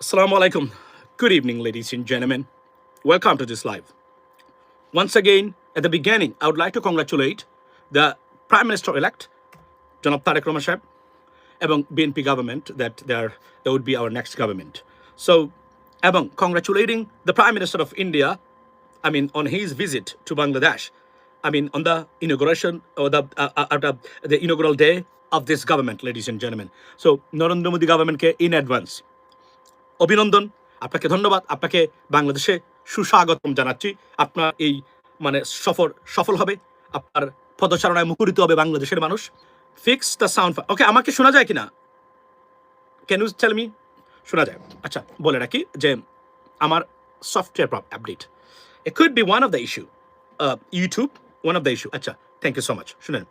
Assalamu alaikum. Good evening, ladies and gentlemen. Welcome to this live. Once again, at the beginning, I would like to congratulate the Prime Minister-elect, Janab Tariq Rahman Sahib, এবং BNP government that there would be our next government. So, এবং congratulating the Prime Minister of India, on his visit to Bangladesh, on the inauguration or the inaugural day of this government, ladies and gentlemen. So, Narendra Modi government ke in advance. অভিনন্দন, আপনাকে ধন্যবাদ, আপনাকে বাংলাদেশে সুস্বাগতম জানাচ্ছি। আপনার এই সফল হবে, আপনার পদচারণায় মুখরিত হবে বাংলাদেশের মানুষ। Fix the sound. ওকে, আমাকে শোনা যায় কিনা? Can you tell me? শোনা যায়? আচ্ছা, বলে রাখি যে আমার software update, it could be one of the issue, YouTube one of the issue. আচ্ছা, থ্যাংক ইউ সো মাচ। শুনেন,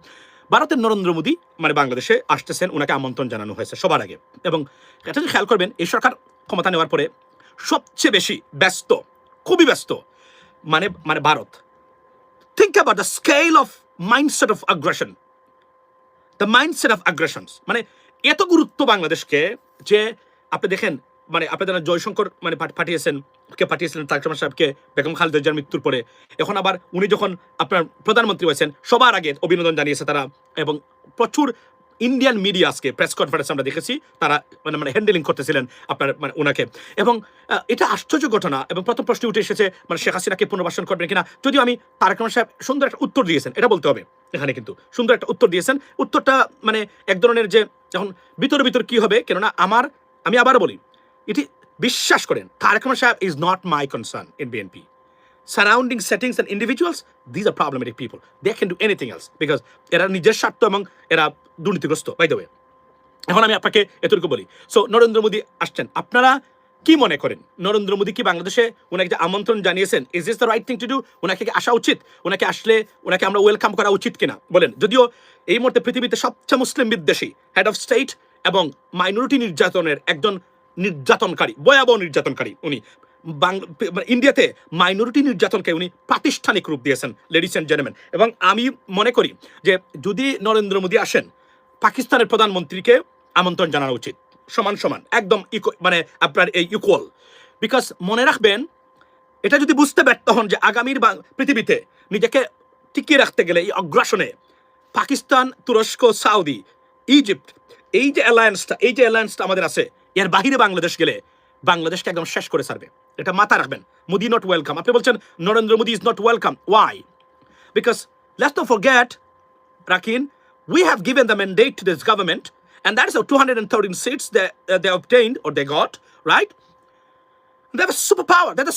ভারতের নরেন্দ্র মোদী বাংলাদেশে আসতেছেন, ওনাকে আমন্ত্রণ জানানো হয়েছে সবার আগে। এবং এটা যদি খেয়াল করবেন, এই সরকার ক্ষমতা নেওয়ার পরে সবচেয়ে বেশি ব্যস্ত, খুবই ব্যস্ত Bharat. Think about the scale of mindset of aggression, the mindset of aggressions. এত গুরুত্ব বাংলাদেশকে যে আপনি দেখেন, আপনি যারা জয়শঙ্কর পাঠিয়েছিলেন তারেক রহমান সাহেবকে বেগম খালেদা জিয়ার মৃত্যুর পরে। এখন আবার উনি যখন আপনার প্রধানমন্ত্রী হয়েছেন, সবার আগে অভিনন্দন জানিয়েছে তারা। এবং প্রচুর ইন্ডিয়ান মিডিয়া আজকে প্রেস কনফারেন্স আমরা দেখেছি, তারা হ্যান্ডেলিং করতেছিলেন আপনার ওনাকে। এবং এটা আশ্চর্য ঘটনা। এবং প্রথম প্রশ্ন উঠে এসেছে শেখ হাসিনাকে পুনর্বাসন করবেন কিনা। যদিও তারেক রহমান সাহেব সুন্দর একটা উত্তর দিয়েছেন, এটা বলতে হবে এখানে, কিন্তু সুন্দর একটা উত্তর দিয়েছেন। উত্তরটা এক ধরনের যে এখন ভিতর কি হবে, কেননা আমি আবার বলি, এটি বিশ্বাস করেন, তারেক রহমান সাহেব is not my concern in BNP. Surrounding settings and individuals, these are problematic people. They can do anything else because এরা নিজের স্বার্থ এবং এরা দুর্নীতিগ্রস্ত, বাই দ্য ওয়ে। এখন আমি আপনাকে এতটুকু বলি। সো নরেন্দ্র মোদী আসছেন, আপনারা কি মনে করেন? নরেন্দ্র মোদী কি বাংলাদেশে ওনাকে যে আমন্ত্রণ জানিয়েছেন, is this the right thing to do? ওনাকে কি আসা উচিত? ওনাকে আসলে ওনাকে আমরা ওয়েলকাম করা উচিত কিনা বলেন? যদিও এই মুহূর্তে পৃথিবীতে সবচেয়ে মুসলিম বিদ্বেষী হেড অফ স্টেট এবং মাইনরিটি নির্যাতনের একজন নির্যাতনকারী, ভয়াবহ নির্যাতনকারী উনি। ইন্ডিয়াতে মাইনরিটি নির্যাতনকে উনি প্রাতিষ্ঠানিক রূপ দিয়েছেন, লেডিস অ্যান্ড জেন্টলম্যান। এবং আমি মনে করি যে যদি নরেন্দ্র মোদী আসেন, পাকিস্তানের প্রধানমন্ত্রীকে আমন্ত্রণ জানানো উচিত, সমান সমান, একদম আপনার এই ইকুয়াল। বিকজ মনে রাখবেন, এটা যদি বুঝতে ব্যর্থ হন যে আগামীর পৃথিবীতে নিজেকে টিকিয়ে রাখতে গেলে এই অগ্রাসনে পাকিস্তান, তুরস্ক, সৌদি, ইজিপ্ট, এই যে অ্যালায়েন্সটা আমাদের আছে, এর বাহিরে বাংলাদেশ গেলে বাংলাদেশকে একদম শেষ করে ছাড়বে। এটা মাথায় রাখবেন। Modi not welcome. আপনি বলছেন Narendra Modi is not welcome, why? Because let's not forget, Rakin, we have given the mandate to this government, and that is the 213 seats they obtained or they got, right? They have a superpower. They're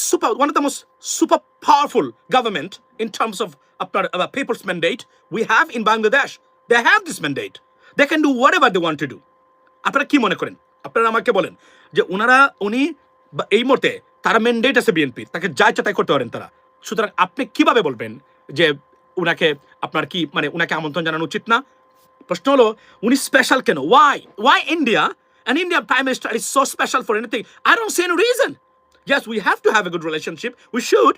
one of the most super powerful government in terms of people's mandate we have in Bangladesh. They have this mandate. They can do whatever they want to do. আপনারা কি মনে করেন? আপনারা আমাকে বলেন যে উনি এই মুহূর্তে তারা ম্যান্ডেট আছে বিএনপির, তাকে যা ইচ্ছা তাই করতে পারেন তারা। সুতরাং আপনি কিভাবে বলবেন যে উনাকে আপনার কি উনাকে আমন্ত্রণ জানানো উচিত না? প্রশ্ন হলো, উনি স্পেশাল কেন? Why India and Indian Prime Minister is so special for anything? I don't see any reason. Yes, we have to have a good relationship. We should.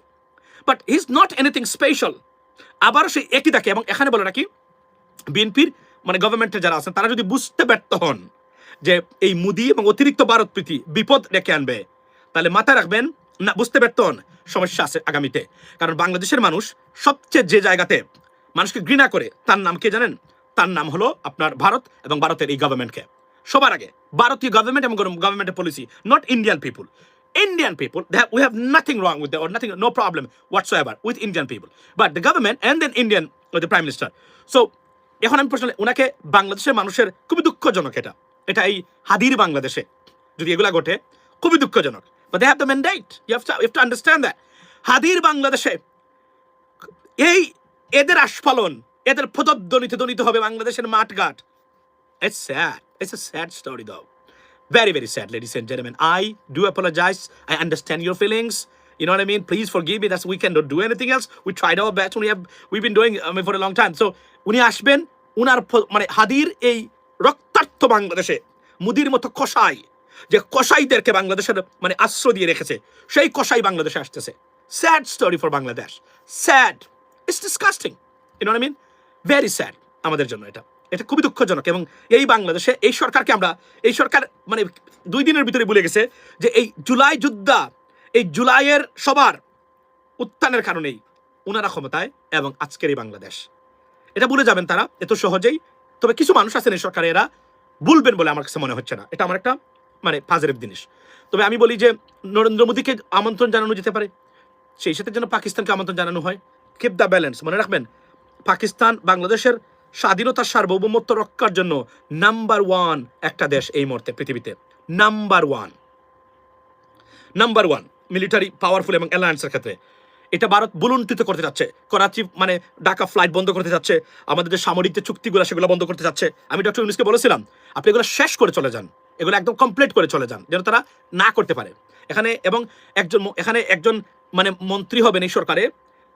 But he's not anything special. আবারও সেই একই থাকে। এবং এখানে বলে রাখি, বিএনপির গভর্নমেন্টে যারা আছেন, তারা যদি বুঝতে ব্যর্থ হন যে এই মোদি এবং অতিরিক্ত ভারত প্রীতি বিপদ ডেকে আনবে, তাহলে মাথায় রাখবেন, না বুঝতে ব্যর্থ হন, সমস্যা আছে আগামীতে। কারণ বাংলাদেশের মানুষ সবচেয়ে যে জায়গাতে মানুষকে ঘৃণা করে, তার নাম কে জানেন? তার নাম হলো আপনার ভারত এবং ভারতের এই গভর্নমেন্টকে। সবার আগে ভারতীয় গভর্নমেন্ট এবং গভর্নমেন্টের policy, not Indian people. Indian people, we have nothing wrong with them, or nothing, no problem whatsoever with Indian people. But the government and then Indian, the Prime Minister. So, এখন আমি প্রশ্ন, ওনাকে বাংলাদেশের মানুষের খুবই দুঃখজনক এটা এই হাদির বাংলাদেশে যদি এগুলা ঘটে, খুবই দুঃখজনক। But they have the mandate. You have to understand that. হাদির বাংলাদেশে এই এদের আস্ফালন, এদের পদধ্বনিতে ধ্বনিত হবে বাংলাদেশের মাঠঘাট। It's sad. It's a sad story though. Very, very sad, ladies and gentlemen. I do apologize. I understand your feelings. You know what I mean? Please forgive me. We cannot do anything else. We tried our best. We've been doing for a long time. So, উনি আসবেন, উনার হাদির এই রক্তার্থ বাংলাদেশে মুদির মতো কসাই, যে কসাইদেরকে বাংলাদেশের আশ্রয় দিয়ে রেখেছে, সেই কসাই বাংলাদেশে আসতেছে। Sad story for Bangladesh. Sad. It's disgusting. You know what I mean? Very sad আমাদের জন্য এটা। এটা খুবই দুঃখজনক। এবং এই বাংলাদেশে এই সরকারকে আমরা, এই সরকার মানে 2 দিনের ভিতরে ভুলে গেছে যে এই জুলাই যোদ্ধা, এই জুলাইয়ের সবার উত্থানের কারণেই ওনারা ক্ষমতায় এবং আজকের এই বাংলাদেশ, এটা ভুলে যাবেন তারা এত সহজেই। তবে কিছু মানুষ আছেন এই সরকারে, এরা ভুলবেন বলে আমার কাছে মনে হচ্ছে না। এটা আমার একটা মানে পজিটিভ জিনিস। তবে আমি বলি যে নরেন্দ্র মোদীকে আমন্ত্রণ জানানো যেতে পারে, সেই সাথে যেন পাকিস্তানকে আমন্ত্রণ জানানো হয়। Keep the balance. মনে রাখবেন, পাকিস্তান বাংলাদেশের স্বাধীনতার সার্বভৌমত্ব রক্ষার জন্য নাম্বার 1 একটা দেশ এই মুহূর্তে পৃথিবীতে, নাম্বার 1 মিলিটারি পাওয়ারফুল এবং অ্যালায়েন্সের ক্ষেত্রে। এটা ভারত বুলুন্টিত করতে যাচ্ছে, করাচি মানে ঢাকা ফ্লাইট বন্ধ করতে যাচ্ছে, আমাদের যে সামরিক যে চুক্তিগুলো সেগুলো বন্ধ করতে যাচ্ছে। আমি ডক্টর ইউনূসকে বলেছিলাম আপনি এগুলো শেষ করে চলে যান, এগুলো একদম কমপ্লিট করে চলে যান, যেন তারা না করতে পারে এখানে। এবং এখানে একজন মানে মন্ত্রী হবেন এই সরকারে,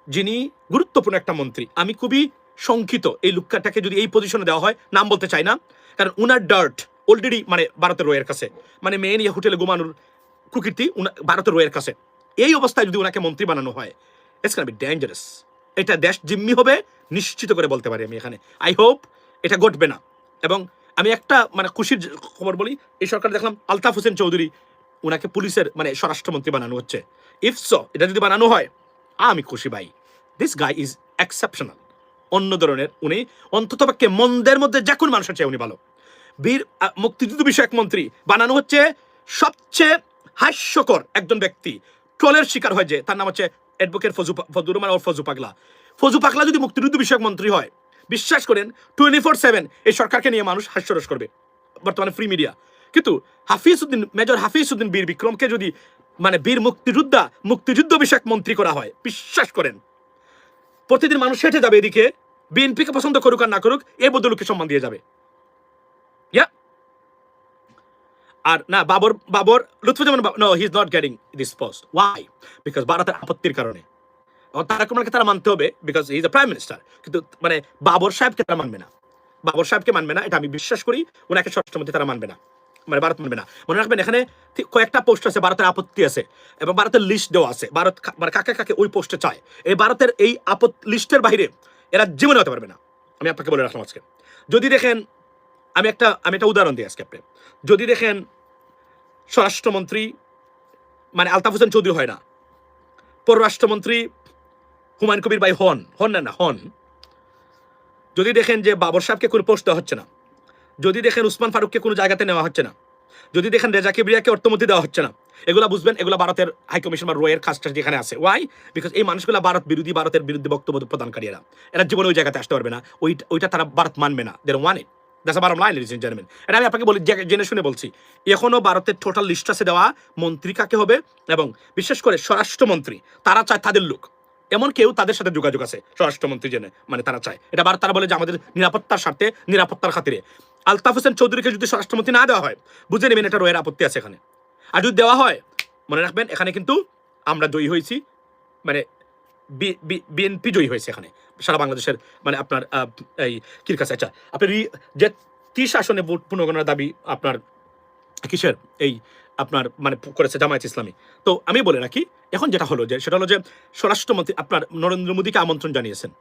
যিনি গুরুত্বপূর্ণ একটা মন্ত্রী। আমি খুবই শঙ্কিত এই লোকটাকে যদি এই পজিশনে দেওয়া হয়, নাম বলতে চাই না, কারণ উনার ডার্ট অলরেডি মানে ভারতের রয়ের কাছে, মানে মেন ইয়ে হোটেলে ঘুমানোর কুকীর্তি ভারতের রয়ের কাছে। এই অবস্থায় যদি ওনাকে মন্ত্রী বানানো হয়, ইটস ক্যান বি ডেঞ্জারাস। এটা দেশ জিম্মি হবে নিশ্চিত করে বলতে পারি আমি এখানে। আই হোপ এটা ঘটবে না। এবং আমি একটা মানে খুশির খবর বলি, এই সরকার দেখলাম আলতাফ হোসেন চৌধুরী, ওনাকে পুলিশের মানে স্বরাষ্ট্রমন্ত্রী বানানো হচ্ছে। ইফ সো, এটা যদি বানানো হয় আমি খুশি ভাই। দিস গাই ইজ এক্সেপশনাল, অন্য ধরনের। উনি অন্ততপক্ষে মন্দের মধ্যে যে কোনো মানুষের চেয়ে উনি ভালো। বীর মুক্তিযুদ্ধ বিষয়ক মন্ত্রী বানানো হচ্ছে সবচেয়ে হাস্যকর একজন ব্যক্তি, ট্রলের শিকার হয় যে, তার নাম হচ্ছে অ্যাডভোকেট ফজলুর রহমান ওরফে ফজু পাগলা। ফজু পাগলা যদি মুক্তিযুদ্ধ বিষয়ক মন্ত্রী হয়, বিশ্বাস করেন 24/7 এই সরকারকে নিয়ে মানুষ হাস্যরস করবে, বর্তমানে ফ্রি মিডিয়া। কিন্তু মেজর হাফিজ উদ্দিন বীর বিক্রমকে যদি মানে বীর মুক্তিযুদ্ধ বিষয়ক মন্ত্রী করা হয়, বিশ্বাস করেন প্রতিদিন মানুষ হেঁটে যাবে এদিকে, বিএনপিকে পছন্দ করুক আর না করুক, এই বদলুকে সম্মান দিয়ে যাবে। আর না Babar Lutfozzaman, no, he is not getting this post. Why? Because ভারতের আপত্তির কারণে। তারেক রহমানকে তারা মানতে হবে because he is the prime minister, কিন্তু মানে বাবর সাহেবকে তারা মানবে না, বাবর সাহেবকে মানবে না, এটা আমি বিশ্বাস করি। ওনাকে স্বরাষ্ট্রমন্ত্রী তারা মানবে না, মানে ভারত মানবে না। মনে রাখবেন এখানে কয়েকটা পোস্ট আছে, ভারতের আপত্তি আছে এবং ভারতের লিস্ট দেওয়া আছে, ভারত মানে কাকে কাকে ওই পোস্টে চায়। এই ভারতের এই লিস্টের বাইরে এরা জীবনে হতে পারবে না, আমি আপনাকে বলে রাখলাম আজকে। যদি দেখেন, আমি একটা উদাহরণ দিই আজকে আপনি, যদি দেখেন স্বরাষ্ট্রমন্ত্রী মানে আলতাফ হোসেন চৌধুরী হয় না, পররাষ্ট্রমন্ত্রী হুমায়ুন কবির ভাই হন। যদি দেখেন যে বাবর সাহেবকে কোনো পোস্ট দেওয়া হচ্ছে না, যদি দেখেন উসমান ফারুককে কোনো জায়গাতে নেওয়া হচ্ছে না, যদি দেখেন রেজা কিবরিয়াকে অর্থমন্ত্রী দেওয়া হচ্ছে না, এগুলা বুঝবেন এগুলা ভারতের হাইকমিশন বা রয়ের কাজটা যেখানে আছে। ওয়াই? বিকজ এই মানুষগুলা ভারতের বিরুদ্ধে বক্তব্য প্রদানকারী, এরা জীবনে ওই জায়গাতে আসতে পারবে না, ওইটা তারা ভারত মানবে না। They don't want it. That's bottom line, ladies and gentleman. এটা আমি আপনাকে বলি, জেনে শুনে বলছি, এখনো ভারতের টোটাল লিস্ট আছে দেওয়া মন্ত্রী কাকে হবে, এবং বিশেষ করে স্বরাষ্ট্রমন্ত্রী তারা চায় তাদের লোক, এমন কেউ তাদের সাথে যোগাযোগ আছে স্বরাষ্ট্রমন্ত্রী জেনে, মানে তারা চায় এটা। তারা বলে যে আমাদের নিরাপত্তার স্বার্থে, নিরাপত্তার খাতিরে আলতাফ হোসেন চৌধুরীকে যদি স্বরাষ্ট্রমন্ত্রী না দেওয়া হয়, বুঝে নেবেন এটা রয়ের আপত্তি আছে এখানে। আর যদি দেওয়া হয়, মনে রাখবেন এখানে কিন্তু আমরা জয়ী হয়েছি, মানে বিএনপি জয়ী হয়েছে এখানে সারা বাংলাদেশের, মানে আপনার এই কির কাছে। আচ্ছা, আপনার যে 30 আসনে ভোট পুনর্গণনার দাবি আপনার কিসের এই আপনার মানে করেছে জামায়াত ইসলামী। তো আমি বলে রাখি, এখন যেটা হলো যে সেটা হলো যে স্বরাষ্ট্রমন্ত্রী আপনার নরেন্দ্র মোদীকে আমন্ত্রণ জানিয়েছেন।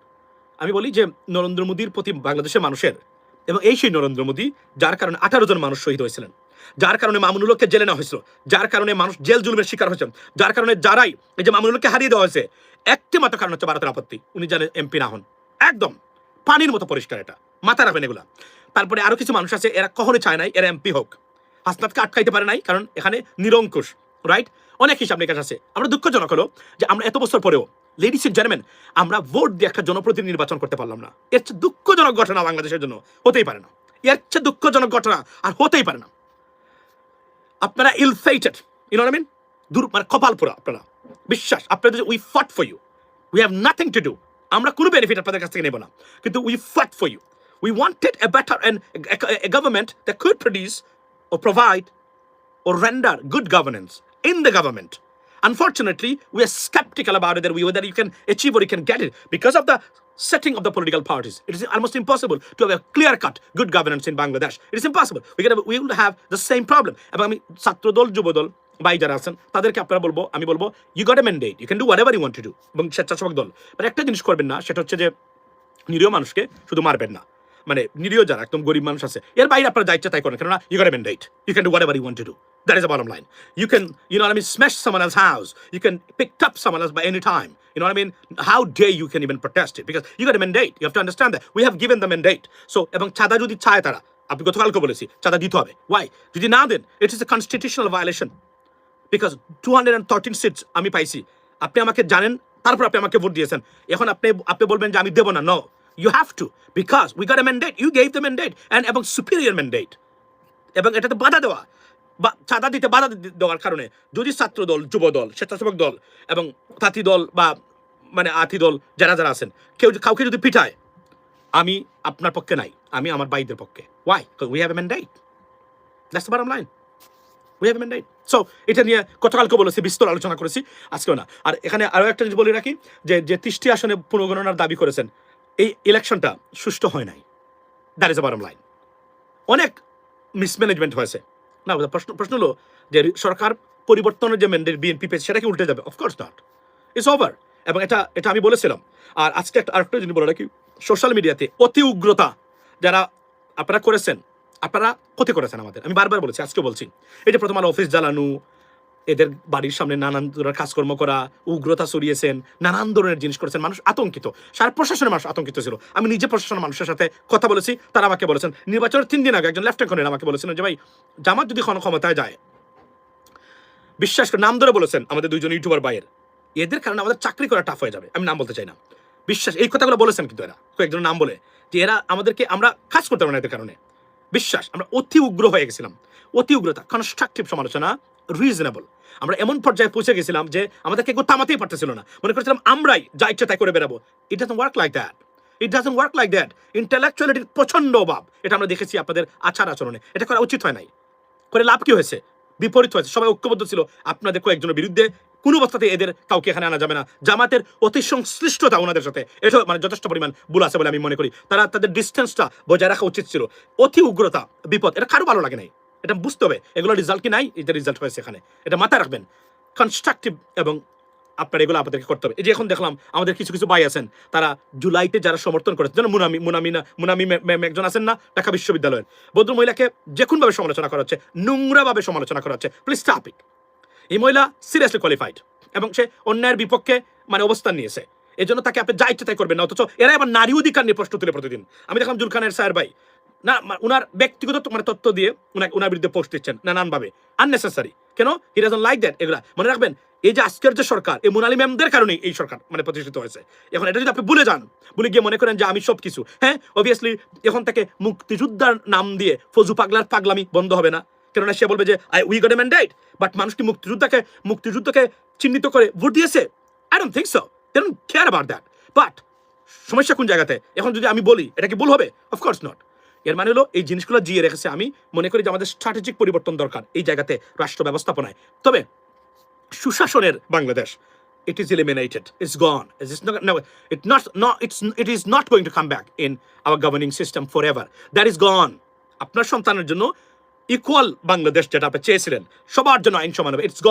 আমি বলি যে নরেন্দ্র মোদীর প্রতি বাংলাদেশের মানুষের, এবং এই সেই নরেন্দ্র মোদী যার কারণে 18 জন মানুষ শহীদ হয়েছিলেন, যার কারণে মামুনুল হককে জেলে নেওয়া হয়েছিল, যার কারণে মানুষ জেল জুলুমের শিকার হয়েছেন, যার কারণে যারাই এই যে মামুনুল হককে হারিয়ে দেওয়া হয়েছে, একটি মাত্র কারণ হচ্ছে ভারতের আপত্তি। উনি যেন এমপি না হন, একদম পানির মতো পরিষ্কার, এটা মাথা রাখবেন এগুলা। তারপরে আরো কিছু মানুষ আছে, এরা কখনোই চায় নাই এরা এমপি হোক, হাসনাতকে আটকাইতে পারে নাই, কারণ এখানে নিরঙ্কুশ, রাইট? অনেক হিসাব নিকাশ আছে। আমরা দুঃখজনক হলো যে আমরা এত বছর পরেও, লেডিস এন্ড জেন্টলম্যান, আমরা ভোট দিয়ে একটা জনপ্রতিনিধি নির্বাচন করতে পারলাম না। এর চেয়ে দুঃখজনক ঘটনা বাংলাদেশের জন্য হতেই পারে না, এর চেয়ে দুঃখজনক ঘটনা আর হতেই পারে না। আপনারা ill fated, you know what I mean, মানে কপাল পোড়া আপনারা। বিশ্বাস আপনাদের, we fought for you, we have nothing to do, আমরা কোনো বেনিফিট আপনাদের কাছ থেকে নেব না, কিন্তু we fought for you. We wanted a better and a government that could produce or provide or render good governance in the government. Unfortunately, we are skeptical about it, whether you can achieve or you can get it because of the setting of the political parties. It is almost impossible to have a clear-cut good governance in Bangladesh. It is impossible. We will have the same problem. এবং আমি ছাত্রদল যুবদল ভাই যারা আছেন তাদেরকে আপনারা বলবো, আমি বলবো, you got a mandate, you can do whatever you want to do. এবং স্বেচ্ছাসেবক দল, মানে একটা জিনিস করবেন না, সেটা হচ্ছে যে নিরীহ মানুষকে শুধু মারবেন না, মানে নিরীহ যারা একদম গরিব মানুষ আছে এর বাইরে আপনারা যা ইচ্ছা তাই করেন কেননা you got a mandate you can do whatever you want to do that is the bottom line you can you know I mean smash someone else house you can pick up someone else by any time you know what I mean how dare you can even protest it because you got a mandate you have to understand that we have given the mandate so এবং চাঁদা যদি চায় তারা আপনি গতকালকে বলেছি চাঁদা দিতে হবে why যদি না দেন it is a constitutional violation because 213 seats আমি পাইছি আপনি আমাকে জানেন তারপর আপনি আমাকে ভোট দিয়েছেন এখন আপনি বলবেন যে আমি দেব না no you have to because we got a mandate you gave the mandate and এবং superior mandate এবং এটাতে বাধা দেওয়া বা চাঁদা দিতে বাধা দেওয়ার কারণে যদি ছাত্র দল যুব দল স্বেচ্ছাসেবক দল এবং তাঁতি দল বা মানে আতি দল যারা যারা আছেন কাউকে যদি পিটায় আমি আপনার পক্ষে নাই আমি আমার ভাইদের পক্ষে why because we have a mandate that's the bottom line we have a mandate so এটা নিয়ে গতকালকে বলেছি বিস্তর আলোচনা করেছি আজকেও না আর এখানে আরো একটা জিনিস বলে রাখি যে 30টি আসনে পুনর্গণনার দাবি করেছেন এই ইলেকশনটা সুষ্ঠু হয় নাই that is the bottom line অনেক মিসম্যানেজমেন্ট হয়েছে না প্রশ্ন হলো যে সরকার পরিবর্তনের যে ম্যান্ডেট বিএনপি পেয়েছে সেটা কি উল্টে যাবে অফকোর্স নট ইটস ওভার এবং এটা আমি বলেছিলাম আর আজকে আরেকটা জিনিস বলে রাখি সোশ্যাল মিডিয়াতে অতি উগ্রতা যারা আপনারা করেছেন আপনারা ক্ষতি করেছেন আমাদের আমি বারবার বলেছি আজকে বলছি এই যে প্রথম আলো অফিস জ্বালানো এদের বাড়ির সামনে নানান ধরনের কাজকর্ম করা উগ্রতা ছড়িয়েছেন নানান ধরনের জিনিস করেছেন মানুষ আতঙ্কিত সারা প্রশাসনের মানুষ আতঙ্কিত ছিল আমি নিজে প্রশাসনের মানুষের সাথে কথা বলেছি তারা আমাকে বলেছেন নির্বাচনের 3 দিন আগে একজন লেফটেন্যান্ট কর্নেল আমাকে বলেছিলেন যে ভাই জামাত যদি ক্ষমতায় যায় বিশ্বাস করে নাম ধরে বলেছেন আমাদের দুইজন ইউটিউবার ভাইয়ের এদের কারণে আমাদের চাকরি করা টাফ হয়ে যাবে আমি নাম বলতে চাই না বিশ্বাস এই কথাগুলো বলেছেন কিন্তু এরা কয়েকজন নাম বলে যে এরা আমাদেরকে আমরা কাজ করতে পারবো না এদের কারণে বিশ্বাস আমরা অতি উগ্র হয়ে গেছিলাম অতি উগ্রতা কনস্ট্রাকটিভ সমালোচনা রিজনেবল আমরা এমন পর্যায়ে পৌঁছে গেছিলাম যে আমাদেরকে কেউ থামাতেই পারতেছিল না মনে করছিলাম আমরাই যা ইচ্ছা তাই করে বেরাবো it doesn't work like that it doesn't work like that ইন্টেলেকচুয়ালিটির প্রচন্ড অভাব এটা আমরা দেখেছি আপনাদের আচার আচরণে এটা করা উচিত হয় নাই করে লাভ কি হয়েছে বিপরীত হয়েছে সবাই ঐক্যবদ্ধ ছিল আপনাদের কয়েকজনের বিরুদ্ধে কোনো অবস্থাতে এদের কাউকে এখানে আনা যাবে না জামাতের অতি সংশ্লিষ্টতা ওনাদের সাথে এটা মানে যথেষ্ট পরিমাণ ভুল আছে বলে আমি মনে করি তারা তাদের ডিস্টেন্সটা বজায় রাখা উচিত ছিল অতি উগ্রতা বিপদ এটা কারো ভালো লাগে নাই এটা বুঝতে হবে এগুলো রেজাল্ট কি নাই এটা রেজাল্ট হয়েছে এখানে এটা মাথায় রাখবেন কনস্ট্রাকটিভ এবং আপনার এগুলো আপনাদেরকে করতে হবে এই যে এখন দেখলাম আমাদের কিছু কিছু ভাই আছেন তারা জুলাইতে যারা সমর্থন করেছে যেন মুনামি ম্যাম একজন আছেন না ঢাকা বিশ্ববিদ্যালয়ের ভদ্র মহিলাকে যে কোনভাবে সমালোচনা করা হচ্ছে নোংরাভাবে সমালোচনা করা হচ্ছে প্লিজ স্টপ ইট এই মহিলা সিরিয়াসলি কোয়ালিফাইড এবং সে অন্যায়ের বিপক্ষে মানে অবস্থান নিয়েছে এই জন্য তাকে আপনি যা ইচ্ছে তাই করবেন না অথচ এরা আবার নারী অধিকার নিয়ে প্রশ্ন তুলে প্রতিদিন আমি দেখলাম জুলখানের স্যার ভাই না উনার ব্যক্তিগত মানে তথ্য দিয়ে উনার বিরুদ্ধে পোস্ট দিচ্ছেন নানানভাবে আননেসেসারি কেন হি ডাজন্ট লাইক দ্যাট এগুলা মনে রাখবেন এই যে আজকের যে সরকার এই মোনালি ম্যামদের কারণেই এই সরকার মানে প্রতিষ্ঠিত হয়েছে এখন এটা যদি আপনি ভুলে যান ভুলে গিয়ে মনে করেন যে আমি সব কিছু হ্যাঁ অবভিয়াসলি এখন থেকে মুক্তিযোদ্ধার নাম দিয়ে ফজু পাগলার পাগলামি বন্ধ হবে না কেননা সে বলবে যে we got a mandate but মানুষ কি মুক্তিযুদ্ধকে চিহ্নিত করে ভোট দিয়েছে I don't think so they don't care about that but সমস্যা কোন জায়গাতে এখন যদি আমি বলি এটা কি ভুল হবে অফকোর্স নট এর মানে হলো এই জিনিসগুলো জিয়ে রেখেছে আমি মনে করি যে আমাদের স্ট্র্যাটেজিক পরিবর্তন দরকার এই জায়গাতে রাষ্ট্র ব্যবস্থাপনায় তবে সুশাসনের Bangladesh it is eliminated it's gone it is not going to come back in our governing system forever that is gone আপনার সন্তানের জন্য ইকুয়াল বাংলাদেশ যেটা আপনি চেয়েছিলেন সবার জন্য আইন সমান হবে it's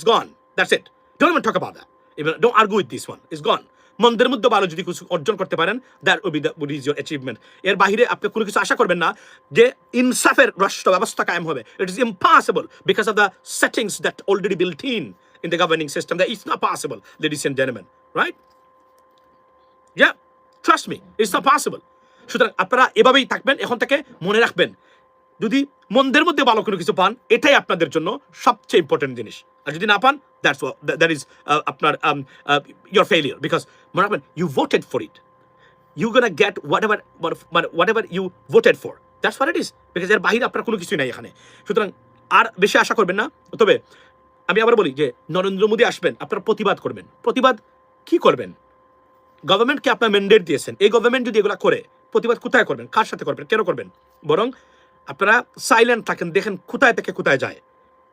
gone that's it don't even talk about that even don't argue with this one it's gone মন্দের মধ্যে ভালো যদি কিছু অর্জন করতে পারেন that would be your achievement এর বাইরে আপনি কোনো কিছু আশা করবেন না যে ইনসাফের রাষ্ট্র ব্যবস্থা কায়েম হবে it is impossible because of the settings that already built in the governing system that it's not possible ladies and gentlemen right yeah trust me it's not possible সুতরাং আপনারা এভাবেই থাকবেন এখন থেকে মনে রাখবেন যদি মন্দের মধ্যে ভালো কোনো কিছু পান এটাই আপনাদের জন্য সবচেয়ে ইম্পর্টেন্ট জিনিস আর যদি না পান that is আপনার your failure because মনে রাখবেন you voted for it you're gonna get whatever you voted for that's what it is because এর বাইরে আপনার কোনো কিছুই নাই এখানে সুতরাং আর বেশি আশা করবেন না তবে আমি আবার বলি যে নরেন্দ্র মোদী আসবেন আপনারা প্রতিবাদ করবেন প্রতিবাদ কি করবেন গভর্নমেন্টকে আপনার ম্যান্ডেট দিয়েছেন এই গভর্নমেন্ট যদি এগুলো করে প্রতিবাদ কোথায় করবেন কার সাথে করবেন কেন করবেন বরং আপনারা সাইলেন্ট থাকেন দেখেন কোথায় থেকে কোথায় যায়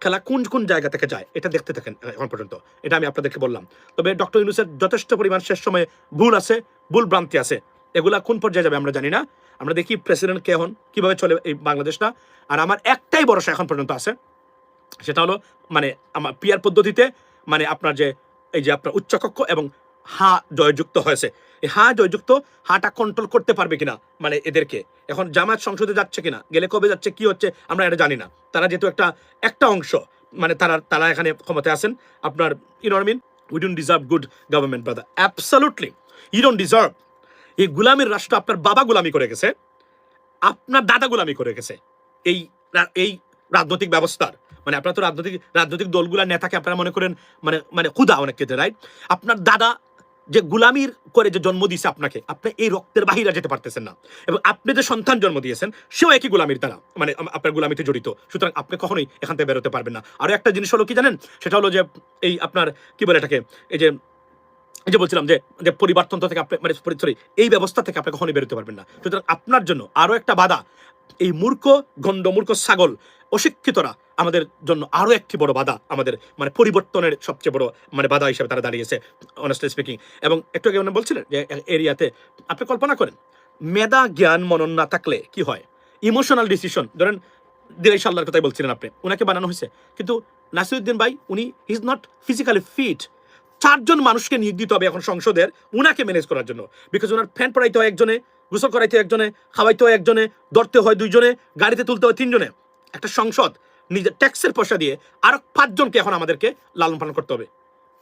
খেলা কোন কোন জায়গা থেকে যায় এটা দেখতে থাকেন এখন পর্যন্ত এটা আমি আপনাদেরকে বললাম তবে ডক্টর ইউনূসের যথেষ্ট পরিমাণ শেষ সময়ে ভুল আছে ভুল ভ্রান্তি আছে এগুলা কোন পর্যায়ে যাবে আমরা জানি না আমরা দেখি প্রেসিডেন্ট কে এখন কিভাবে চলে এই বাংলাদেশটা আর আমার একটাই ভরসা এখন পর্যন্ত আছে সেটা হলো মানে আমার পিআর পদ্ধতিতে মানে আপনার যে এই যে আপনার উচ্চকক্ষ এবং হা জয়যুক্ত হয়েছে, এই হা জয়যুক্ত হাটা কন্ট্রোল করতে পারবে কিনা, মানে এদেরকে এখন জামায়াত সংসদে যাচ্ছে কিনা, গেলে কবে যাচ্ছে, কি হচ্ছে আমরা এটা জানি না। তারা যেহেতু একটা অংশ, মানে তারা এখানে ক্ষমতায় আছেন আপনার, you know I mean, we don't deserve good government brother, absolutely you don't deserve. এই গুলামির রাষ্ট্র আপনার বাবা গুলামি করে গেছে, আপনার দাদা গুলামি করে গেছে, এই এই রাজনৈতিক ব্যবস্থার, মানে আপনারা তো রাজনৈতিক দলগুলার নেতাকে আপনারা মনে করেন মানে ক্ষুধা অনেক ক্ষেত্রে, রাইট? আপনার দাদা যে গুলামির করে যে জন্ম দিয়েছে আপনাকে, আপনি এই রক্তের বাহিরে যেতে পারতেছেন না, এবং আপনি যে সন্তান জন্ম দিয়েছেন সেও একই গুলামির দ্বারা, মানে আপনার গুলামিতে জড়িত। সুতরাং আপনি কখনোই এখান থেকে বেরোতে পারবেন না। আরো একটা জিনিস হলো কি জানেন, সেটা হলো যে এই আপনার কি বলে এটাকে, এই যে বলছিলাম যে পরিবারতন্ত্র থেকে আপনি, মানে সরি, এই ব্যবস্থা থেকে আপনি কখনোই বেরোতে পারবেন না। সুতরাং আপনার জন্য আরো একটা বাধা, এই মূর্খ ছাগল অশিক্ষিতরা আমাদের জন্য আরো একটি বড় বাধা, আমাদের মানে পরিবর্তনের সবচেয়ে বড় মানে বাধা হিসেবে তারা দাঁড়িয়েছে, অনেস্টলি স্পিকিং। এবং একটু আগে বলছিলেন যে এরিয়াতে আপনি কল্পনা করেন, মেধা জ্ঞান মনন না থাকলে কি হয়, ইমোশনাল ডিসিশন, ধরেন দিরাই সাল্লার কথাই বলছিলেন আপনি, ওনাকে বানানো হয়েছে, কিন্তু নাসিরুদ্দিন ভাই উনি ইজ নট ফিজিক্যালি ফিট। 4 জন মানুষকে নিয়োগ দিতে হবে এখন সংসদের উনাকে ম্যানেজ করার জন্য, বিকজ ওনার ফ্যান পড়াইতে হয় একজনে, গোসল করাইতে হয় একজনে, খাওয়াইতে হয় একজনে, ধরতে হয় 2 জনে, গাড়িতে তুলতে হয় 3 জনে। একটা সংসদ নিজের ট্যাক্সের পয়সা দিয়ে আরো 5 জনকে এখন আমাদেরকে লালন পালন করতে হবে।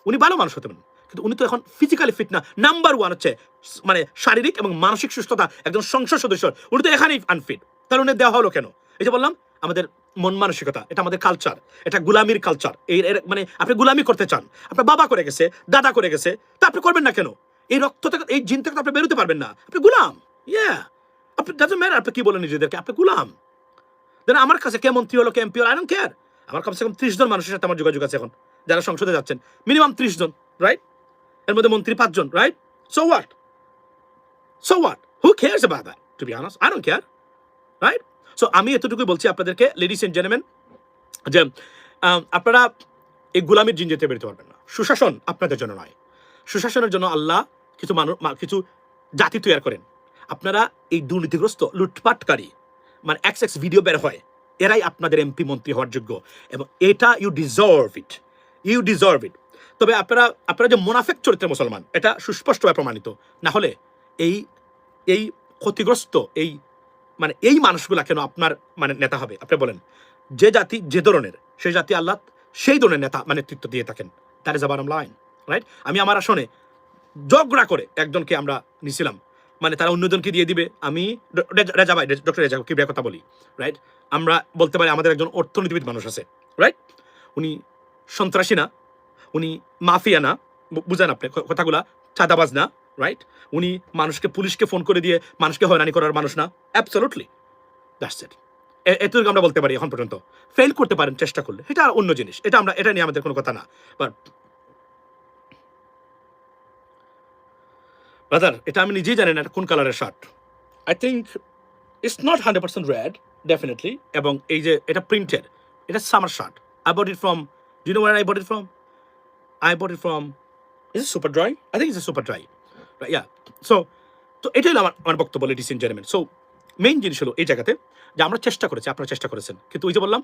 উনি ভালো মানুষ হতে পারেন, কিন্তু উনি তো এখন ফিজিক্যালি ফিট না। নাম্বার 1 হচ্ছে মানে শারীরিক এবং মানসিক সুস্থতা একজন সংসদ সদস্য, উনি তো এখানেই আনফিট। তাহলে উনি দেওয়া হলো কেন? এই যে বললাম আমাদের মন মানসিকতা, এটা আমাদের কালচার, এটা গুলামির কালচার। এই মানে আপনি গুলামি করতে চান, আপনার বাবা করে গেছে, দাদা করে গেছে, তা আপনি করবেন না কেন? এই রক্ত থেকে, এই জিন থেকে আপনি বেরোতে পারবেন না, আপনি গুলাম। আপনি ডাজন্ট ম্যাটার আপনি কি বলেন নিজেদেরকে, আপনি গুলাম। দেন আমার কাছে কে মন্ত্রী হলো, কে এমপি হলো, আই ডোন্ট কেয়ার। আমার কমসে কম 30 জন মানুষের সাথে আমার যোগাযোগ আছে এখন, যারা সংসদে যাচ্ছেন, মিনিমাম 30 জন, রাইট? এর মধ্যে মন্ত্রী 5 জন, right? So what, who cares about that, to be honest I don't care, right? So আমি এতটুকুই বলছি আপনাদেরকে, লেডিস এন্ড জেন্টলম্যান, যে আপনারা এই গুলামির জিন যেতে বেরোতে পারবেন না। সুশাসন আপনাদের জন্য নয়, সুশাসনের জন্য আল্লাহ কিছু জাতি তৈরি করেন। আপনারা এই দুর্নীতিগ্রস্ত লুটপাটকারী, মানে XX ভিডিও বের হয়, এরাই আপনাদের এমপি মন্ত্রী হওয়ার যোগ্য, এবং এটা ইউ ডিজার্ভ ইট। তবে আপনারা যে মুনাফিক চরিত্রের মুসলমান, এটা সুস্পষ্টভাবে প্রমাণিত। না হলে এই ক্ষতিগ্রস্ত এই মানুষগুলা কেন আপনার মানে নেতা হবে? আপনি বলেন, যে জাতি যে ধরনের, সেই জাতি আল্লাহ সেই ধরনের নেতা মানে নেতৃত্ব দিয়ে থাকেন। That is the bottom line, right? আমি আমার আসনে ঝগড়া করে একজনকে আমরা নিছিলাম, মানে তারা অন্যজনকে দিয়ে দিবে। আমি রেজা ভাই, ডক্টর রেজা কিবরিয়ার কথা বলি, রাইট? আমরা বলতে পারি আমাদের একজন অর্থনীতিবিদ মানুষ আছে, রাইট? উনি সন্ত্রাসী না, উনি মাফিয়া না, বুঝেন আপনি কথাগুলা, চাঁদাবাজ না, রাইট? উনি পুলিশকে ফোন করে দিয়ে মানুষকে হয়রানি করার মানুষ না, অ্যাবসলিউটলি। That's it. এতটুকু আমরা বলতে পারি এখন পর্যন্ত। ফেল করতে পারেন চেষ্টা করলে, এটা অন্য জিনিস, এটা নিয়ে আমাদের কোনো কথা না। বাট ব্রাদার, এটা আমি নিজেই জানি না এটা কোন কালারের shirt. I think it's not 100% red, definitely. এবং এই যে এটা প্রিন্টেড, এটা summer shirt. I bought it from, do you know where I bought it from? Is it Superdry? I think it's a Superdry. Right, yeah. তো এটাই হলো আমার বক্তব্য, ladies and gentleman. So main জিনিস হলো এই জায়গাতে যে আমরা চেষ্টা করেছি, আপনারা চেষ্টা করেছেন, কিন্তু ওই যে বললাম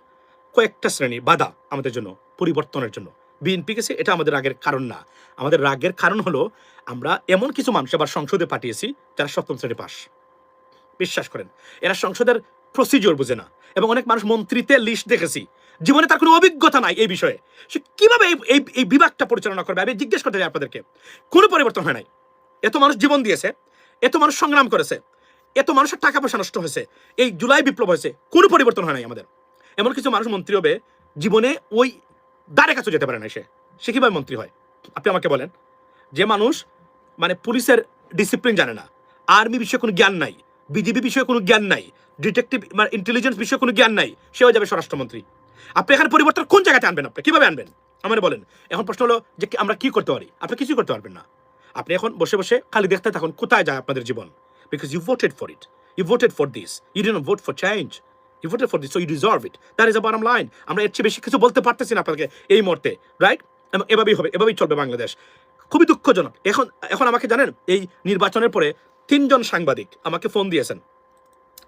কয়েকটা শ্রেণীর বাধা আমাদের জন্য, পরিবর্তনের জন্য। বিএনপি গেছে, এটা আমাদের রাগের কারণ না। আমাদের রাগের কারণ হলো আমরা এমন কিছু মানুষ আবার সংসদে পাঠিয়েছি যারা 7ম শ্রেণী পাস। বিশ্বাস করেন, এরা সংসদের প্রসিডিওর বুঝে না। এবং অনেক মানুষ মন্ত্রীতে লিস্ট দেখেছি, জীবনে তার কোনো অভিজ্ঞতা নাই এই বিষয়ে, সে কিভাবে এই বিভাগটা পরিচালনা করবে? আমি জিজ্ঞেস করতে চাই আপনাদেরকে, কোনো পরিবর্তন হয় নাই। এত মানুষ জীবন দিয়েছে, এত মানুষ সংগ্রাম করেছে, এত মানুষের টাকা পয়সা নষ্ট হয়েছে, এই জুলাই বিপ্লব হয়েছে, কোনো পরিবর্তন হয় নাই আমাদের। এমন কিছু মানুষ মন্ত্রী হবে জীবনে ওই দ্বারে কাছে যেতে পারে না, সে কিভাবে মন্ত্রী হয়? আপনি আমাকে বলেন। যে মানুষ মানে পুলিশের ডিসিপ্লিন জানে না, আর্মি বিষয়ে কোনো জ্ঞান নাই, বিজিবি বিষয়ে কোনো জ্ঞান নাই, ডিটেকটিভ মানে ইন্টেলিজেন্স বিষয়ে কোনো জ্ঞান নাই, সে হয়ে যাবে স্বরাষ্ট্রমন্ত্রী। আপনি এখানে পরিবর্তন কোন জায়গাতে আনবেন? আপনি কিভাবে আনবেন আমার বলেন? এখন প্রশ্ন হলো যে আমরা কি করতে পারি? আপনি কিছুই করতে পারবেন না। আপনি এখন বসে বসে খালি দেখতে থাকুন কোথায় যায় আপনাদের জীবন, because you voted for it, you voted for this, you didn't vote for change, you voted for this, so you deserve it. That is the bottom line. আমরা এর চেয়ে বেশি কিছু বলতে পারতেছি না আপনাকে এই মুহূর্তে, রাইট? এবং এভাবেই হবে, এভাবেই চলবে বাংলাদেশ। খুবই দুঃখজনক। এখন আমাকে জানেন, এই নির্বাচনের পরে 3 জন সাংবাদিক আমাকে ফোন দিয়েছেন,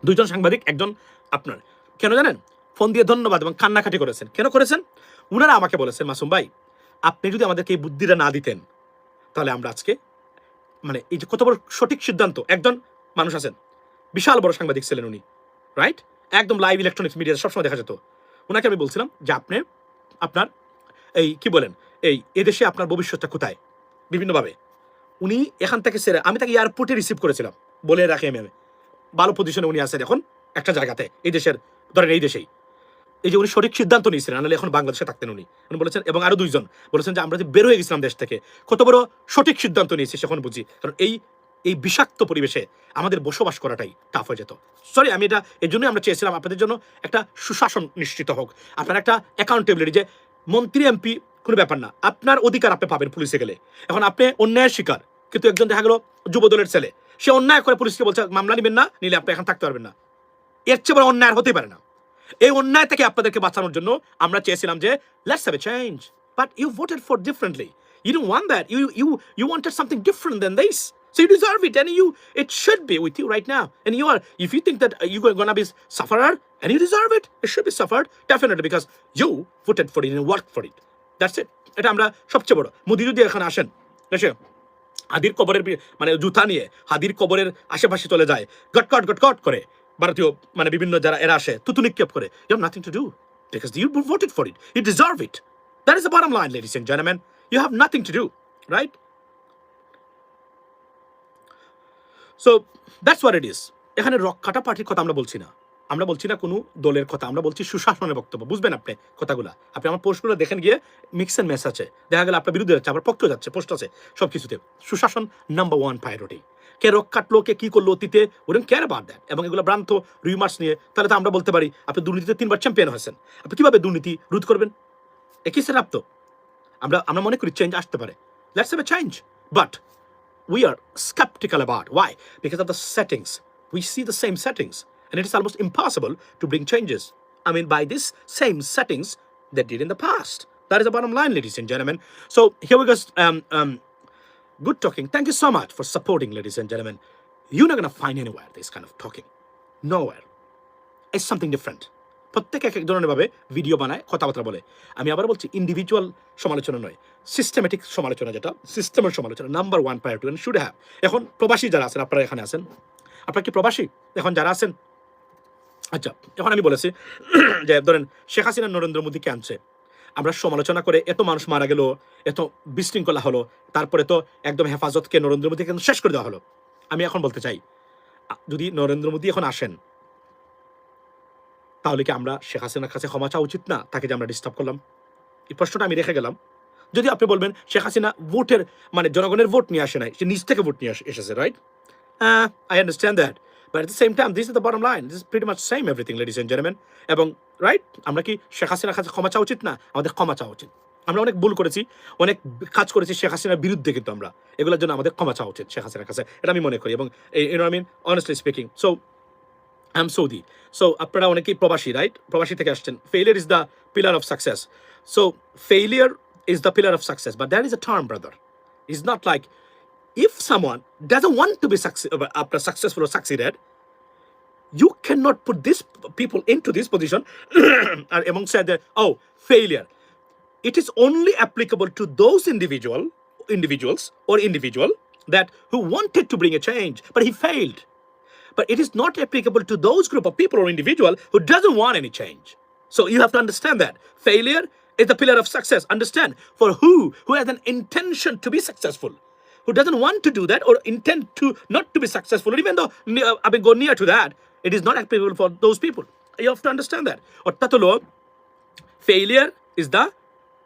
2 জন সাংবাদিক, একজন আপনার, কেন জানেন? ফোন দিয়ে ধন্যবাদ এবং কান্নাকাটি করেছেন। কেন করেছেন? উনারা আমাকে বলেছেন, মাসুম ভাই, আপনি যদি আমাদেরকে এই বুদ্ধিটা না দিতেন, তাহলে আমরা আজকে মানে এই যে কত বড় সঠিক সিদ্ধান্ত, একজন মানুষ আছেন বিশাল বড় সাংবাদিক ছিলেন উনি, রাইট, একদম লাইভ ইলেকট্রনিক্স মিডিয়া সবসময় দেখা যেত। ওনাকে আমি বলছিলাম যে আপনি আপনার এই কি বলেন এই এদেশে আপনার ভবিষ্যৎটা কোথায় বিভিন্নভাবে। উনি এখান থেকে সেরে আমি তাকে এয়ারপোর্টে রিসিভ করেছিলাম, বলে রাখি আমি ভালো পজিশনে উনি আছেন এখন একটা জায়গাতে এই দেশের, ধরেন এই দেশেই। এই যে উনি সঠিক সিদ্ধান্ত নিয়েছিলেন, নাহলে এখন বাংলাদেশে থাকতেন উনি বলেছেন, এবং আরো দুইজন বলেছেন যে আমরা যে বের হয়ে গেছিলাম দেশ থেকে, কত বড় সঠিক সিদ্ধান্ত নিয়েছি সেখন বুঝি, কারণ এই বিষাক্ত পরিবেশে আমাদের বসবাস করাটাই টাফ হয়ে যেত। সরি, আমি এটা এই জন্যই আমরা চেয়েছিলাম আপনাদের জন্য একটা সুশাসন নিশ্চিত হোক, আপনার একটা অ্যাকাউন্টেবিলিটি, যে মন্ত্রী এমপি কোনো ব্যাপার না, আপনার অধিকার আপনি পাবেন পুলিশে গেলে। এখন আপনি অন্যায়ের শিকার, কিন্তু একজন দেখা গেল যুবদলের ছেলে, সে অন্যায় করে পুলিশকে বলছে মামলা নেবেন না, নিলে আপনি এখন থাকতে পারবেন না। এর চেয়ে বড় অন্যায় হতে পারে না। এই অন্যায় থেকে আপনাদেরকে বাঁচানোর জন্য আমরা চেয়েছিলাম যে let's have a change, but you voted for differently. You don't want that. You wanted something different than this. So you deserve it, and it should be with you right now. And you are, if you think that you're gonna be sufferer, and you deserve it, it should be suffered definitely because you voted for it and worked for it. That's it. এটা আমরা সবচেয়ে বড়। মোদি যদি এখানে আসেন, এসে হাদির কবরের মানে জুতা নিয়ে হাদির কবরের আশেপাশে চলে যায়, গটকট গটকট করে, ভারতীয় মানে বিভিন্ন যারা এরা আসে তুতু নিক্ষেপ করে, you have nothing to do because you voted for it. You deserve it. That is the bottom line, ladies and gentlemen. You have nothing to do, right? So that's what it is. এখানে রক্ষাটা পার্টির কথা আমরা বলছি না, আমরা বলছি না কোনো দলের কথা, আমরা বলছি সুশাসনের বক্তব্য। বুঝবেন আপনি কথাগুলো, আপনি আমার পোস্টগুলো দেখেন গিয়ে, মিক্স এন্ড ম্যাচ আছে, দেখা গেল আপনার বিরুদ্ধে যাচ্ছে, আবার পক্ষে যাচ্ছে, পোস্ট আছে, সব কিছুতে সুশাসন নাম্বার 1 প্রায়োরিটি। কে রক কাটলো, কে কি করলো অতীতে, ওরকম কেয়ার অ্যাবাউট দ্যাট। এবং এগুলো ভ্রান্ত রিমার্কস নিয়ে, তাহলে তো আমরা বলতে পারি আপনি দুর্নীতিতে 3বার চ্যাম্পিয়ন হয়েছেন, আপনি কিভাবে দুর্নীতি রোধ করবেন? একই সেটআপ তো। আমরা মনে করি চেঞ্জ আসতে পারে, let's have a change, but we are skeptical about. Why? Because of the settings. We see the same settings, and it is almost impossible to bring changes. I mean, by this same settings they did in the past. That is the bottom line, ladies and gentlemen. So here we go. Good talking. Thank you so much for supporting, ladies and gentlemen. You're not going to find anywhere this kind of talking. Nowhere. It's something different. প্রত্যেক এক এক ধরনের ভাবে video বানায়, কথাবার্তা বলে। আমি আবার বলছি, ইন্ডিভিজুয়াল সমালোচনা নয়, সিস্টেমেটিক সমালোচনা, যেটা সিস্টেমের সমালোচনা number 1 priority and should have. এখন প্রবাসী যারা আছেন, আপনারা এখানে আছেন, আপনারা কি প্রবাসী এখন যারা আছেন? আচ্ছা, এখন আমি বলেছি যে ধরেন শেখ হাসিনা নরেন্দ্র মোদীকে আনছে, আমরা সমালোচনা করে এত মানুষ মারা গেল, এত বিশৃঙ্খলা হলো, তারপরে তো একদম হেফাজতকে নরেন্দ্র মোদীকে শেষ করে দেওয়া হলো। আমি এখন বলতে চাই, যদি নরেন্দ্র মোদী এখন আসেন, তাহলে কি আমরা শেখ হাসিনার কাছে ক্ষমা চাওয়া উচিত না, তাকে যে আমরা ডিস্টার্ব করলাম? এই প্রশ্নটা আমি রেখে গেলাম। যদি আপনি বলবেন শেখ হাসিনা ভোটের মানে জনগণের ভোট নিয়ে আসে নাই, সে নিজ থেকে ভোট নিয়ে এসেছে, right? I understand that, but at the same time this is the bottom line. This is pretty much same everything, ladies and gentlemen. এবং রাইট, আমরা কি শেখ হাসিনার কাছে ক্ষমা চাওয়া উচিত না? আমাদের ক্ষমা চাওয়া উচিত। আমরা অনেক ভুল করেছি, অনেক কাজ করেছি শেখ হাসিনার বিরুদ্ধে, কিন্তু আমরা এগুলোর জন্য আমাদের ক্ষমা চাওয়া উচিত শেখ হাসিনার কাছে, এটা আমি মনে করি। এবং you know what I mean, honestly speaking. So I'm Saudi. So আপনারা অনেকেই প্রবাসী, রাইট? প্রবাসী থেকে আসছেন। Failure is the pillar of success. So failure is the pillar of success, but there is a term, brother. It's not like if someone doesn't want to be successful or succeeded, you cannot put these people into this position and say that, oh, failure. It is only applicable to those individuals that who wanted to bring a change, but he failed. But it is not applicable to those group of people or individual who doesn't want any change. So you have to understand that failure is the pillar of success. Understand, for who has an intention to be successful, who doesn't want to do that or intend to not to be successful, or even though I mean go near to that, it is not applicable for those people. You have to understand that. অর্থাৎ হলো failure is the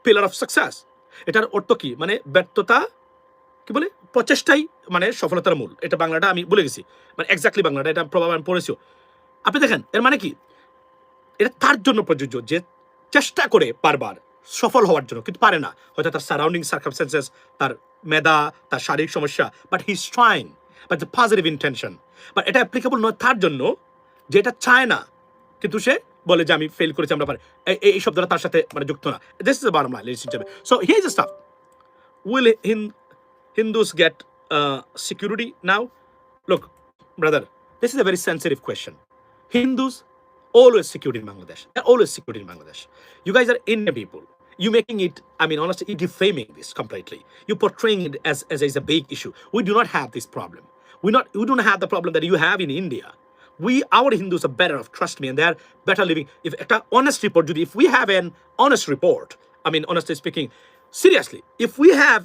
pillar of success. এটার অর্থ কি? মানে ব্যর্থতা, কি বলে, প্রচেষ্টাই মানে সফলতার মূল। এটা বাংলাটা আমি বলে গেছি, মানে এক্স্যাক্টলি বাংলাটা, এটা প্রভাব আমি পড়েছি। আপনি দেখেন এর মানে কি, এটা তার জন্য প্রযোজ্য যে চেষ্টা করে বারবার সফল হওয়ার জন্য, কিন্তু পারে না, হয়তো তার সারাউন্ডিং সার্কামস্টেন্সেস, তার মেধা, তার শারীরিক সমস্যা, but he is trying, but the positive intention. But এটা অ্যাপ্লিকেবল নয় তার জন্য যে এটা চায় না, কিন্তু সে বলে যে আমি ফেল করেছি, আমরা পারি, এই শব্দটা তার সাথে মানে যুক্ত না। This is the bottom line, ladies and gentleman. So here is the stuff. Will Hindus get security now? Look, brother, this is a very sensitive question. Hindus always security in Bangladesh. They're always security in Bangladesh. You guys are Indian people. you making it, I mean, honestly, you defaming this completely. You're portraying it as a big issue. We do not have this problem. We don't have the problem that you have in India. Our Hindus are better off, trust me, and they're better living. If a honest report, if we have an honest report, I mean, honestly speaking, seriously, if we have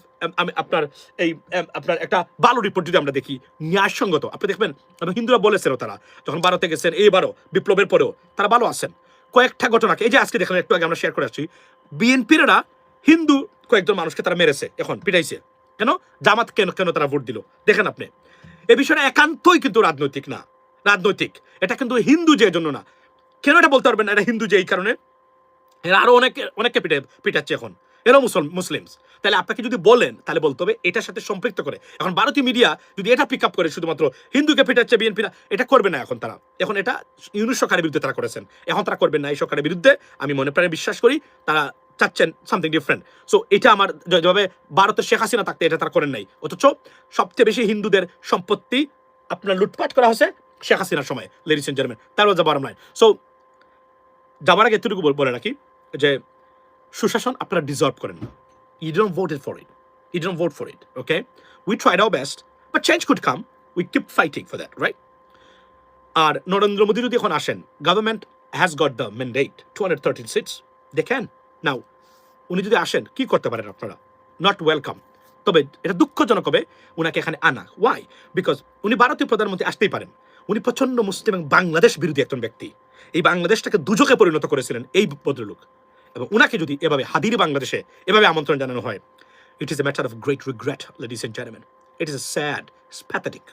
আপনার এই আপনার একটা ভালো report যদি আমরা দেখি ন্যায়সঙ্গত, আপনি দেখবেন হিন্দুরা বলেছেন তারা যখন ভারতে গেছেন এইবারও বিপ্লবের পরেও তারা ভালো আছেন। কয়েকটা ঘটনাকে এই যে আজকে দেখলাম, একটু আগে আমরা শেয়ার করে আসছি, বিএনপিরা হিন্দু কয়েকজন মানুষকে তারা মেরেছে, এখন পিটাইছে। কেন? জামাত কেন কেন তারা ভোট দিল? দেখেন আপনি, এই বিষয়টা একান্তই কিন্তু রাজনৈতিক না, রাজনৈতিক, এটা কিন্তু হিন্দু যে জন্য না। কেন এটা বলতে পারবেন না এটা হিন্দু যে এই কারণে? এরা আরো অনেককে পিটাচ্ছে এখন, এরাও মুসলিম। তাহলে আপনাকে যদি বলেন তাহলে বলতে হবে এটার সাথে সম্পৃক্ত করে। এখন ভারতীয় মিডিয়া যদি এটা পিক আপ করে শুধুমাত্র হিন্দুকে পিটাচ্ছে বিএনপিরা, এটা করবে না এখন তারা। এখন এটা ইউনূস সরকারের বিরুদ্ধে তারা করেছেন, এখন তারা করবেন না এই সরকারের বিরুদ্ধে। আমি মনে প্রাণে বিশ্বাস করি তারা চাচ্ছেন সামথিং ডিফারেন্ট। সো এটা আমার যেভাবে ভারতের শেখ হাসিনা থাকতে এটা তারা করেন নাই, অথচ সবচেয়ে বেশি হিন্দুদের সম্পত্তি আপনার লুটপাট করা হয়েছে শেখ হাসিনার সময়, লেডিস এন্ড জেন্টলম্যান। তার was the bottom line. So যাবার আগে এতটুকু বলে রাখি যে সুশাসন আপনারা ডিজার্ভ করেন না। You don't vote for it. You don't vote for it, okay? We tried our best, but change could come. We keep fighting for that, right? আর নরেন্দ্র মোদী যদি এখন আসেন, government has got the mandate, 213 seats. They can. Now, উনি যদি আসেন, কি করতে পারেন আপনারা? Not welcome. তবে এটা দুঃখজনক হবে উনাকে এখানে আনা। Why? Because উনি ভারতীয় প্রধানমন্ত্রী আসতেই পারেন। উনি প্রচন্ড মুসলিম এবং বাংলাদেশ বিরোধী একজন ব্যক্তি। এই বাংলাদেশটাকে দুজকে পরিণত করেছিলেন এই ভদ্রলোক। এবং উনাকে যদি এভাবে হাদির বাংলাদেশে এভাবে আমন্ত্রণ জানানো হয়, it is a matter of great regret, ladies and gentlemen. It is sad, it's pathetic,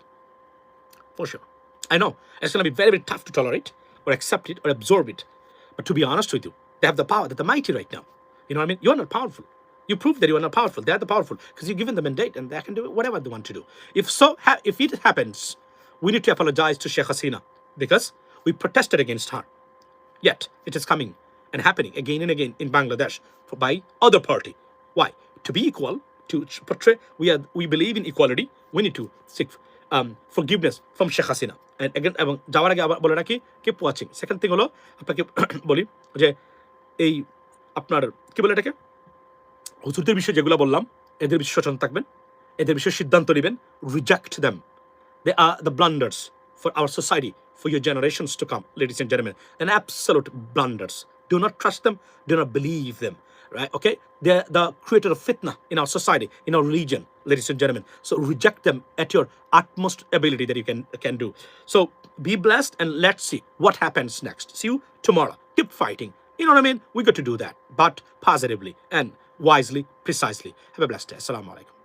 for sure. I know it's going to be very, very tough to tolerate or accept it or absorb it. But to be honest with you, they have the power. They're the mighty right now. You know what I mean? You're not powerful. You prove that you are not powerful. They are the powerful because you've given them a mandate and they can do whatever they want to do. If it happens, we need to apologize to Sheikh Hasina because we protested against her. Yet it is coming and happening again and again in Bangladesh by other party. Why? To be equal, to portray we believe in equality. We need to seek forgiveness from Sheikh Hasina. And again, এবং যাওয়ার আগে আবার বলে রাখি, keep watching. Second thing হলো আপনাকে বলি যে এই আপনার কি বলে এটাকে, হুজুরদের বিষয়ে যেগুলো বললাম, এদের বিষয়ে সচেতন থাকবেন, এদের বিষয়ে সিদ্ধান্ত নেবেন, reject them. They are the blunders for our society, for your generations to come, ladies and gentlemen. An absolute blunders. Do not trust them. Do not believe them. Right? Okay? They're the creator of fitna in our society, in our religion, ladies and gentlemen. So reject them at your utmost ability that you can do. So be blessed and let's see what happens next. See you tomorrow. Keep fighting. You know what I mean? We got to do that, but positively and wisely, precisely. Have a blessed day. Assalamu alaikum.